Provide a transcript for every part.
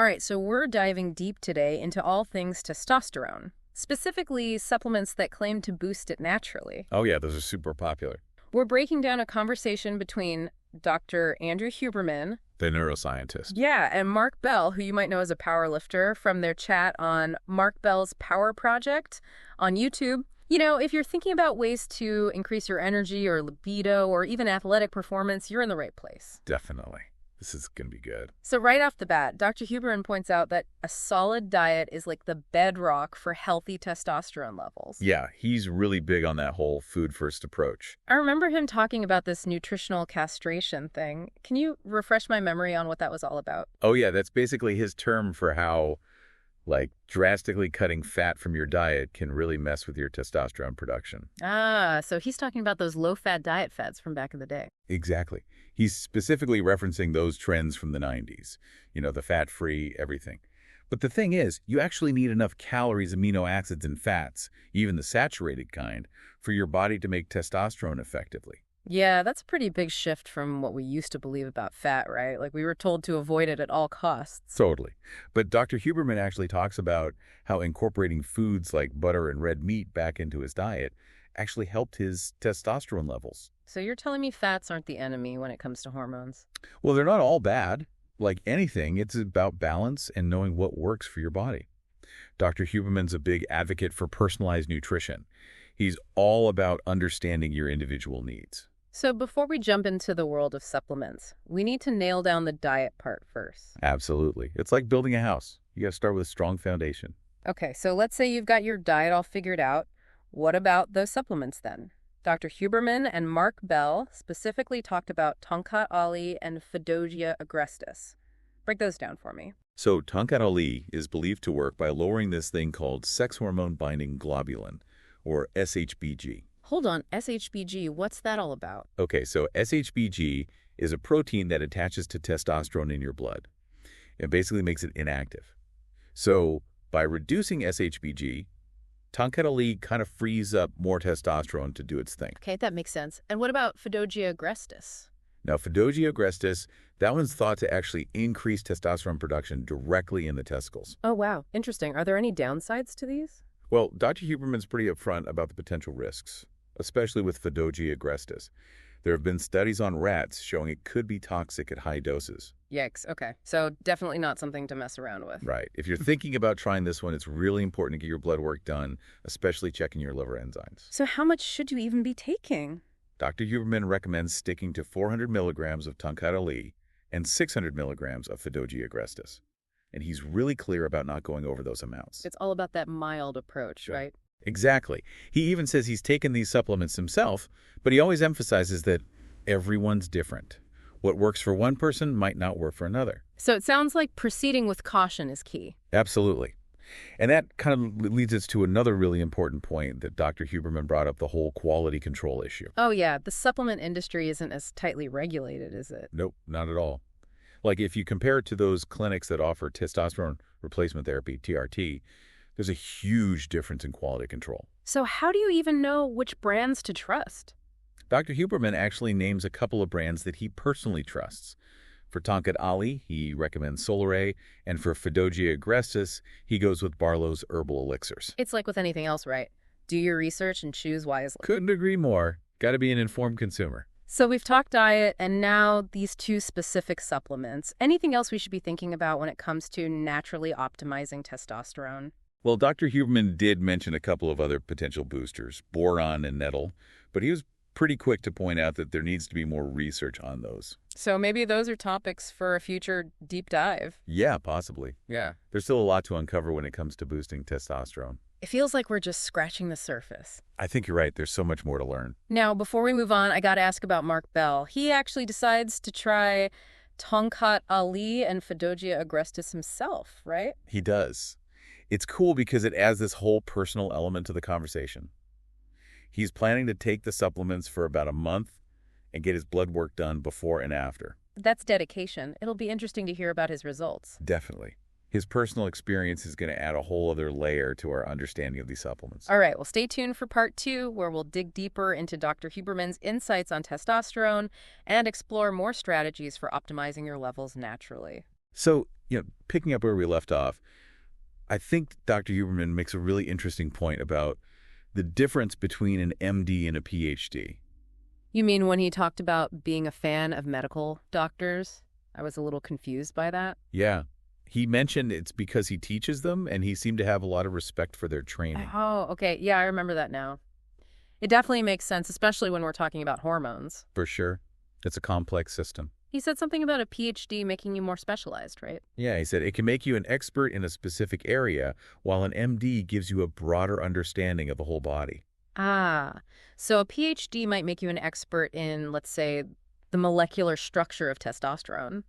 All right, so we're diving deep today into all things testosterone, specifically supplements that claim to boost it naturally. Oh yeah, those are super popular. We're breaking down a conversation between Dr. Andrew Huberman, The neuroscientist. yeah, and Mark Bell, who you might know as a power lifter, from their chat on Mark Bell's Power Project on YouTube. You know, if you're thinking about ways to increase your energy or libido or even athletic performance, you're in the right place. Definitely. This is going to be good. So right off the bat, Dr. Huberman points out that a solid diet is like the bedrock for healthy testosterone levels. Yeah, he's really big on that whole food-first approach. I remember him talking about this nutritional castration thing. Can you refresh my memory on what that was all about? Oh yeah, that's basically his term for how, drastically cutting fat from your diet can really mess with your testosterone production. Ah, so he's talking about those low-fat diet fads from back in the day. Exactly. He's specifically referencing those trends from the 90s. You know, the fat-free, everything. But the thing is, you actually need enough calories, amino acids, and fats, even the saturated kind, for your body to make testosterone effectively. Yeah, that's a pretty big shift from what we used to believe about fat, right? Like we were told to avoid it at all costs. Totally. But Dr. Huberman actually talks about how incorporating foods like butter and red meat back into his diet actually helped his testosterone levels. So you're telling me fats aren't the enemy when it comes to hormones? Well, they're not all bad. Like anything, it's about balance and knowing what works for your body. Dr. Huberman's a big advocate for personalized nutrition. He's all about understanding your individual needs. So before we jump into the world of supplements, we need to nail down the diet part first. Absolutely. It's like building a house. You got to start with a strong foundation. Okay, so let's say you've got your diet all figured out. What about those supplements then? Dr. Huberman and Mark Bell specifically talked about Tongkat Ali and Fo-Ti agrestis. Break those down for me. So Tongkat Ali is believed to work by lowering this thing called sex hormone binding globulin, or SHBG. Hold on, SHBG, what's that all about? Okay, so SHBG is a protein that attaches to testosterone in your blood. It basically makes it inactive. So by reducing SHBG, Tongkat Ali kind of frees up more testosterone to do its thing. Okay, that makes sense. And what about Fo-Ti agrestis? Now, Fo-Ti agrestis, that one's thought to actually increase testosterone production directly in the testicles. Oh, wow. Interesting. Are there any downsides to these? Well, Dr. Huberman's pretty upfront about the potential risks, especially with Fo-Ti agrestis. There have been studies on rats showing it could be toxic at high doses. Yikes. Okay. So definitely not something to mess around with. Right. If you're thinking about trying this one, it's really important to get your blood work done, especially checking your liver enzymes. So how much should you even be taking? Dr. Huberman recommends sticking to 400 milligrams of Tongkat Ali and 600 milligrams of Fo-Ti agrestis. And he's really clear about not going over those amounts. It's all about that mild approach, Sure. right? Exactly. He even says he's taken these supplements himself, but he always emphasizes that everyone's different. What works for one person might not work for another. So it sounds like proceeding with caution is key. Absolutely. And that kind of leads us to another really important point that Dr. Huberman brought up, the whole quality control issue. Oh, yeah. The supplement industry isn't as tightly regulated, is it? Nope, not at all. Like if you compare it to those clinics that offer testosterone replacement therapy, TRT, there's a huge difference in quality control. So how do you even know which brands to trust? Dr. Huberman actually names a couple of brands that he personally trusts. For Tongkat Ali, he recommends Solaray, and for Fo-Ti agrestis, he goes with Barlow's herbal elixirs. It's like with anything else, right? Do your research and choose wisely. Couldn't agree more. Got to be an informed consumer. So we've talked diet and now these two specific supplements. Anything else we should be thinking about when it comes to naturally optimizing testosterone? Well, Dr. Huberman did mention a couple of other potential boosters, boron and nettle, but he was pretty quick to point out that there needs to be more research on those. So maybe those are topics for a future deep dive. Yeah, possibly. Yeah. There's still a lot to uncover when it comes to boosting testosterone. It feels like we're just scratching the surface. I think you're right. There's so much more to learn. Now, before we move on, I got to ask about Mark Bell. He actually decides to try Tongkat Ali and Fo-Ti agrestis himself, right? He does. It's cool because it adds this whole personal element to the conversation. He's planning to take the supplements for about a month and get his blood work done before and after. That's dedication. It'll be interesting to hear about his results. Definitely. His personal experience is going to add a whole other layer to our understanding of these supplements. All right, well, stay tuned for part 2, where we'll dig deeper into Dr. Huberman's insights on testosterone and explore more strategies for optimizing your levels naturally. So, Picking up where we left off, I think Dr. Huberman makes a really interesting point about the difference between an MD and a PhD. You mean when he talked about being a fan of medical doctors? I was a little confused by that. Yeah. He mentioned it's because he teaches them, and he seemed to have a lot of respect for their training. Oh, okay. Yeah, I remember that now. It definitely makes sense, especially when we're talking about hormones. For sure. It's a complex system. He said something about a PhD making you more specialized, right? Yeah, he said it can make you an expert in a specific area, while an MD gives you a broader understanding of the whole body. Ah, so a PhD might make you an expert in, let's say, the molecular structure of testosterone,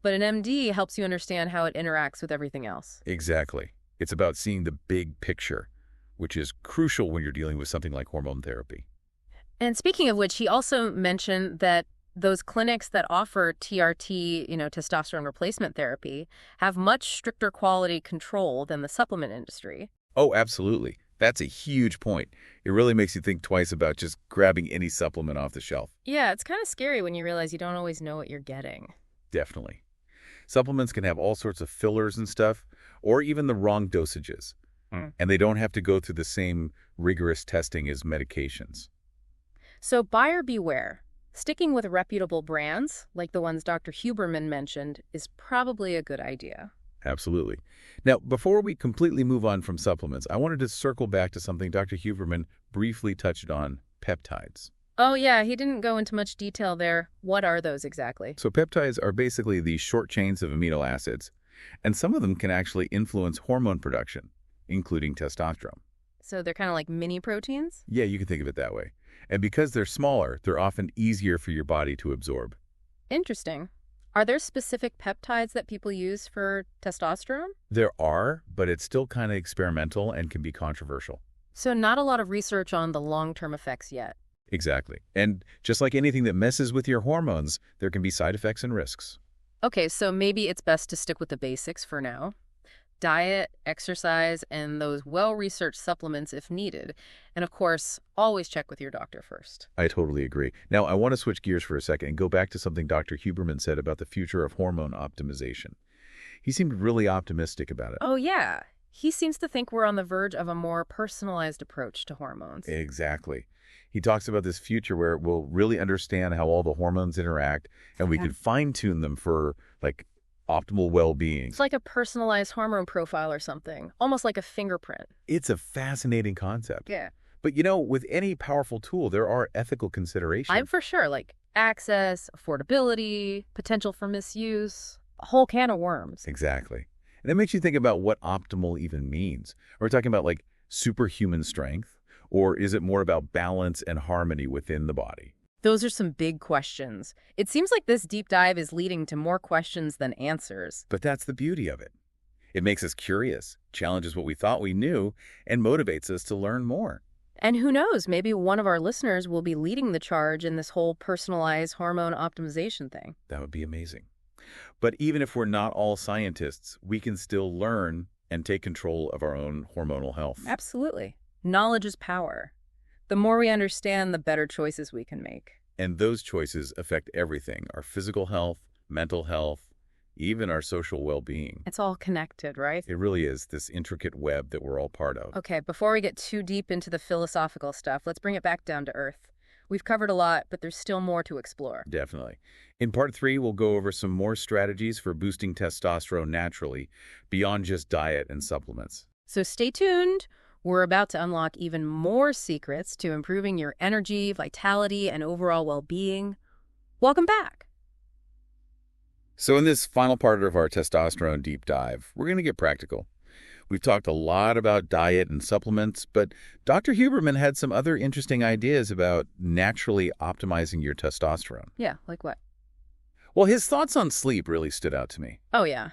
but an MD helps you understand how it interacts with everything else. Exactly. It's about seeing the big picture, which is crucial when you're dealing with something like hormone therapy. And speaking of which, he also mentioned that those clinics that offer TRT, testosterone replacement therapy, have much stricter quality control than the supplement industry. Oh, absolutely. That's a huge point. It really makes you think twice about just grabbing any supplement off the shelf. Yeah, it's kind of scary when you realize you don't always know what you're getting. Definitely. Supplements can have all sorts of fillers and stuff, or even the wrong dosages. And they don't have to go through the same rigorous testing as medications. So buyer beware. Sticking with reputable brands, like the ones Dr. Huberman mentioned, is probably a good idea. Absolutely. Now, before we completely move on from supplements, I wanted to circle back to something Dr. Huberman briefly touched on, peptides. Oh, yeah, he didn't go into much detail there. What are those exactly? So peptides are basically these short chains of amino acids, and some of them can actually influence hormone production, including testosterone. So they're kind of like mini proteins? Yeah, you can think of it that way. And because they're smaller, they're often easier for your body to absorb. Interesting. Are there specific peptides that people use for testosterone? There are, but it's still kind of experimental and can be controversial. So not a lot of research on the long-term effects yet. Exactly. And just like anything that messes with your hormones, there can be side effects and risks. Okay, so maybe it's best to stick with the basics for now. Diet, exercise, and those well-researched supplements if needed. And of course, always check with your doctor first. I totally agree. Now, I want to switch gears for a second and go back to something Dr. Huberman said about the future of hormone optimization. He seemed really optimistic about it. Oh, yeah. He seems to think we're on the verge of a more personalized approach to hormones. Exactly. He talks about this future where we'll really understand how all the hormones interact, and we can fine-tune them for, optimal well-being. It's like a personalized hormone profile or something, almost like a fingerprint. It's a fascinating concept. Yeah. But, with any powerful tool, there are ethical considerations. I'm for sure, like access, affordability, potential for misuse, a whole can of worms. Exactly. And it makes you think about what optimal even means. Are we talking about, superhuman strength? Or is it more about balance and harmony within the body? Those are some big questions. It seems like this deep dive is leading to more questions than answers. But that's the beauty of it. It makes us curious, challenges what we thought we knew, and motivates us to learn more. And who knows, maybe one of our listeners will be leading the charge in this whole personalized hormone optimization thing. That would be amazing. But even if we're not all scientists, we can still learn and take control of our own hormonal health. Absolutely. Knowledge is power. The more we understand, the better choices we can make. And those choices affect everything, our physical health, mental health, even our social well-being. It's all connected, right? It really is, this intricate web that we're all part of. Okay, before we get too deep into the philosophical stuff, let's bring it back down to earth. We've covered a lot, but there's still more to explore. Definitely. In part 3, we'll go over some more strategies for boosting testosterone naturally, beyond just diet and supplements. So stay tuned. We're about to unlock even more secrets to improving your energy, vitality, and overall well-being. Welcome back. So in this final part of our testosterone deep dive, we're going to get practical. We've talked a lot about diet and supplements, but Dr. Huberman had some other interesting ideas about naturally optimizing your testosterone. Yeah, like what? Well, his thoughts on sleep really stood out to me. Oh, yeah.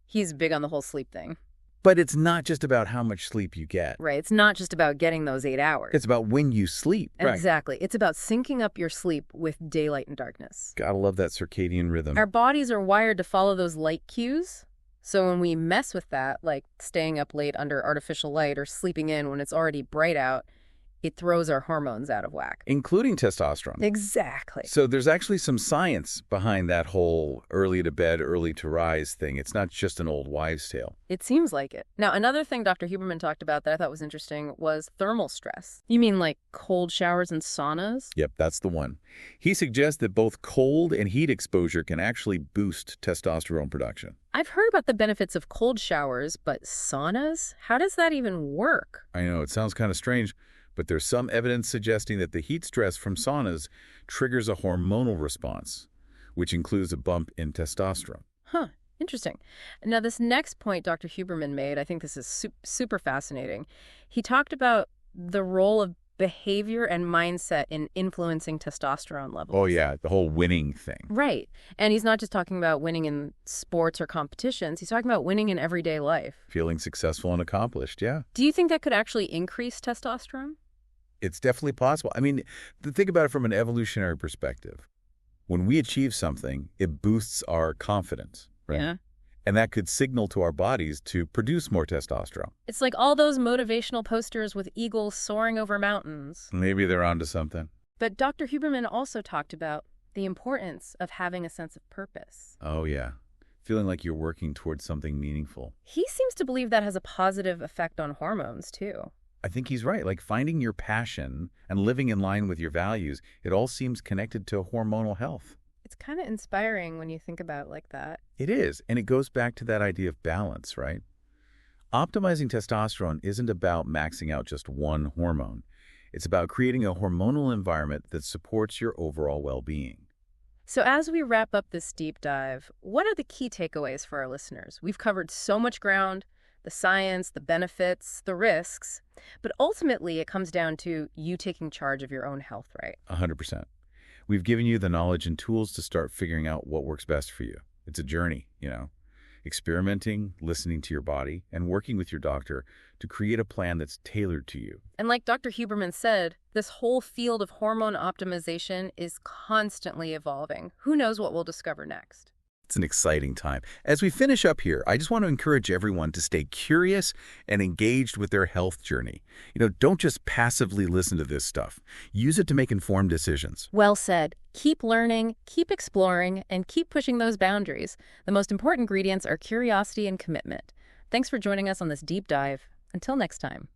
He's big on the whole sleep thing. But it's not just about how much sleep you get. Right. It's not just about getting those 8 hours. It's about when you sleep. Exactly. It's about syncing up your sleep with daylight and darkness. Gotta love that circadian rhythm. Our bodies are wired to follow those light cues. So when we mess with that, like staying up late under artificial light or sleeping in when it's already bright out, it throws our hormones out of whack. Including testosterone. Exactly. So there's actually some science behind that whole early to bed, early to rise thing. It's not just an old wives' tale. It seems like it. Now, another thing Dr. Huberman talked about that I thought was interesting was thermal stress. You mean like cold showers and saunas? Yep, that's the one. He suggests that both cold and heat exposure can actually boost testosterone production. I've heard about the benefits of cold showers, but saunas? How does that even work? I know, it sounds kind of strange, but there's some evidence suggesting that the heat stress from saunas triggers a hormonal response, which includes a bump in testosterone. Huh, interesting. Now, this next point Dr. Huberman made, I think this is super fascinating. He talked about the role of behavior and mindset in influencing testosterone levels. Oh, yeah, the whole winning thing. Right. And he's not just talking about winning in sports or competitions. He's talking about winning in everyday life. Feeling successful and accomplished, yeah. Do you think that could actually increase testosterone? It's definitely possible. I mean, think about it from an evolutionary perspective. When we achieve something, it boosts our confidence, right? Yeah. And that could signal to our bodies to produce more testosterone. It's like all those motivational posters with eagles soaring over mountains. Maybe they're onto something. But Dr. Huberman also talked about the importance of having a sense of purpose. Oh, yeah. Feeling like you're working towards something meaningful. He seems to believe that has a positive effect on hormones, too. I think he's right. Like finding your passion and living in line with your values, it all seems connected to hormonal health. It's kind of inspiring when you think about it like that. It is, and it goes back to that idea of balance, right? Optimizing testosterone isn't about maxing out just one hormone. It's about creating a hormonal environment that supports your overall well-being. So as we wrap up this deep dive, what are the key takeaways for our listeners? We've covered so much ground, the science, the benefits, the risks, but ultimately it comes down to you taking charge of your own health, right? 100%. We've given you the knowledge and tools to start figuring out what works best for you. It's a journey, experimenting, listening to your body, and working with your doctor to create a plan that's tailored to you. And like Dr. Huberman said, this whole field of hormone optimization is constantly evolving. Who knows what we'll discover next? It's an exciting time. As we finish up here, I just want to encourage everyone to stay curious and engaged with their health journey. Don't just passively listen to this stuff. Use it to make informed decisions. Well said. Keep learning, keep exploring, and keep pushing those boundaries. The most important ingredients are curiosity and commitment. Thanks for joining us on this deep dive. Until next time.